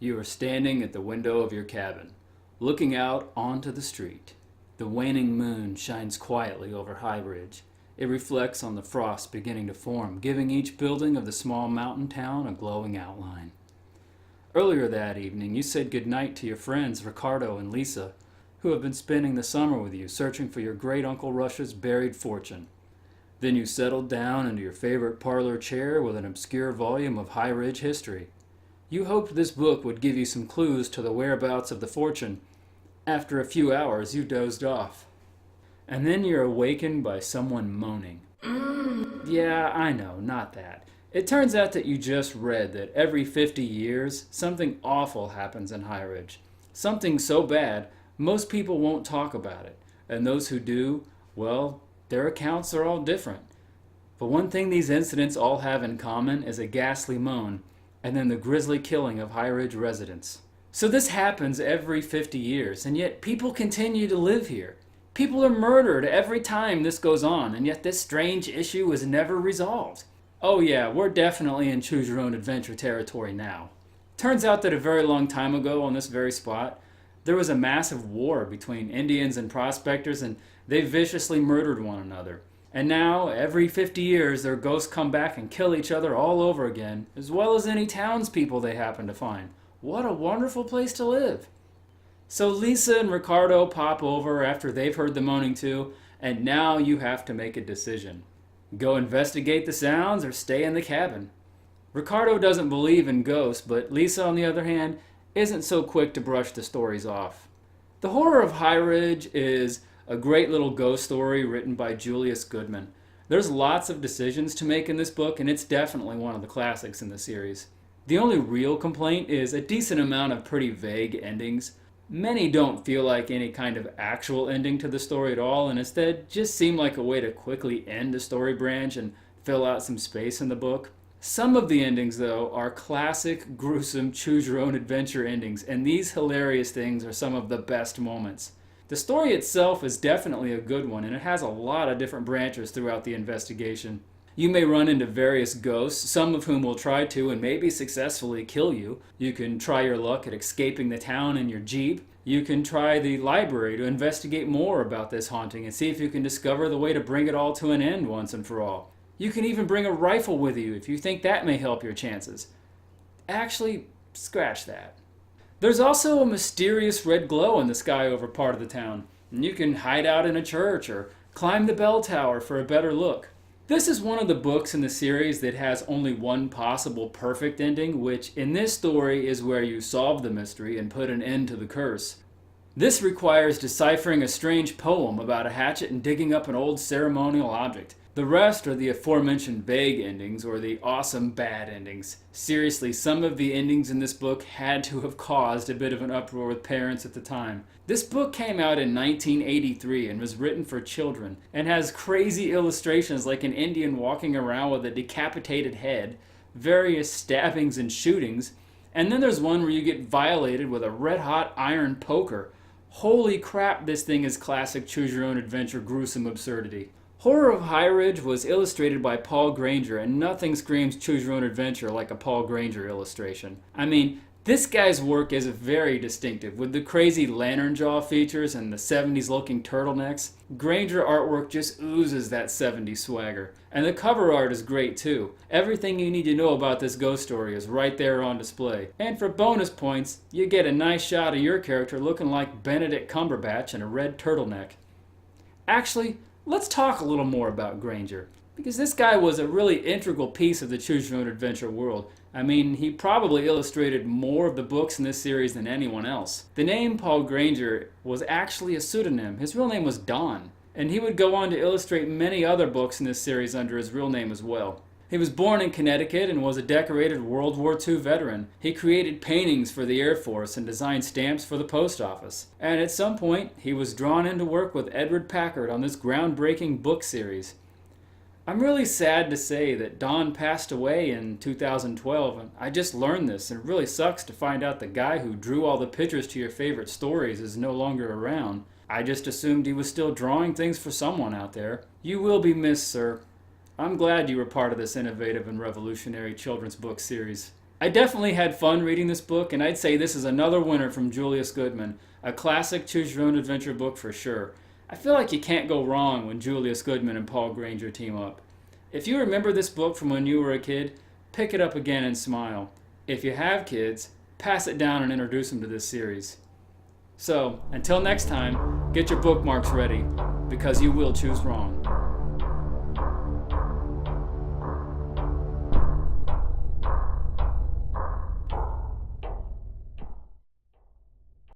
You are standing at the window of your cabin, looking out onto the street. The waning moon shines quietly over High Ridge. It reflects on the frost beginning to form, giving each building of the small mountain town a glowing outline. Earlier that evening, you said goodnight to your friends Ricardo and Lisa, who have been spending the summer with you, searching for your great-uncle Rush's buried fortune. Then you settled down into your favorite parlor chair with an obscure volume of High Ridge history. You hoped this book would give you some clues to the whereabouts of the fortune. After a few hours, you dozed off. And then you're awakened by someone moaning. Yeah, I know, not that. It turns out that you just read that every 50 years, something awful happens in High Ridge. Something so bad, most people won't talk about it. And those who do, well, their accounts are all different. But one thing these incidents all have in common is a ghastly moan, and then the grisly killing of High Ridge residents. So this happens every 50 years, and yet people continue to live here. People are murdered every time this goes on, and yet this strange issue is never resolved. Oh yeah, we're definitely in choose your own adventure territory now. Turns out that a very long time ago on this very spot, there was a massive war between Indians and prospectors, and they viciously murdered one another. And now, every 50 years, their ghosts come back and kill each other all over again, as well as any townspeople they happen to find. What a wonderful place to live. So Lisa and Ricardo pop over after they've heard the moaning too, and now you have to make a decision. Go investigate the sounds or stay in the cabin. Ricardo doesn't believe in ghosts, but Lisa, on the other hand, isn't so quick to brush the stories off. The Horror of High Ridge is a great little ghost story written by Julius Goodman. There's lots of decisions to make in this book, and it's definitely one of the classics in the series. The only real complaint is a decent amount of pretty vague endings. Many don't feel like any kind of actual ending to the story at all, and instead just seem like a way to quickly end a story branch and fill out some space in the book. Some of the endings, though, are classic, gruesome, choose-your-own-adventure endings, and these hilarious things are some of the best moments. The story itself is definitely a good one, and it has a lot of different branches throughout the investigation. You may run into various ghosts, some of whom will try to and maybe successfully kill you. You can try your luck at escaping the town in your Jeep. You can try the library to investigate more about this haunting and see if you can discover the way to bring it all to an end once and for all. You can even bring a rifle with you if you think that may help your chances. Actually, scratch that. There's also a mysterious red glow in the sky over part of the town, and you can hide out in a church or climb the bell tower for a better look. This is one of the books in the series that has only one possible perfect ending, which in this story is where you solve the mystery and put an end to the curse. This requires deciphering a strange poem about a hatchet and digging up an old ceremonial object. The rest are the aforementioned vague endings or the awesome bad endings. Seriously, some of the endings in this book had to have caused a bit of an uproar with parents at the time. This book came out in 1983 and was written for children and has crazy illustrations like an Indian walking around with a decapitated head, various stabbings and shootings, and then there's one where you get violated with a red-hot iron poker. Holy crap, this thing is classic choose-your-own-adventure gruesome absurdity. Horror of High Ridge was illustrated by Paul Granger, and nothing screams choose-your-own-adventure like a Paul Granger illustration. I mean, this guy's work is very distinctive, with the crazy lantern jaw features and the 70s-looking turtlenecks. Granger artwork just oozes that 70s swagger. And the cover art is great too. Everything you need to know about this ghost story is right there on display. And for bonus points, you get a nice shot of your character looking like Benedict Cumberbatch in a red turtleneck. Actually, let's talk a little more about Granger, because this guy was a really integral piece of the choose-your-own-adventure world. I mean, he probably illustrated more of the books in this series than anyone else. The name Paul Granger was actually a pseudonym. His real name was Don, and he would go on to illustrate many other books in this series under his real name as well. He was born in Connecticut and was a decorated World War II veteran. He created paintings for the Air Force and designed stamps for the post office. And at some point, he was drawn into work with Edward Packard on this groundbreaking book series. I'm really sad to say that Don passed away in 2012, and I just learned this, and it really sucks to find out the guy who drew all the pictures to your favorite stories is no longer around. I just assumed he was still drawing things for someone out there. You will be missed, sir. I'm glad you were part of this innovative and revolutionary children's book series. I definitely had fun reading this book, and I'd say this is another winner from Julius Goodman. A classic choose your own adventure book for sure. I feel like you can't go wrong when Julius Goodman and Paul Granger team up. If you remember this book from when you were a kid, pick it up again and smile. If you have kids, pass it down and introduce them to this series. So, until next time, get your bookmarks ready, because you will choose wrong.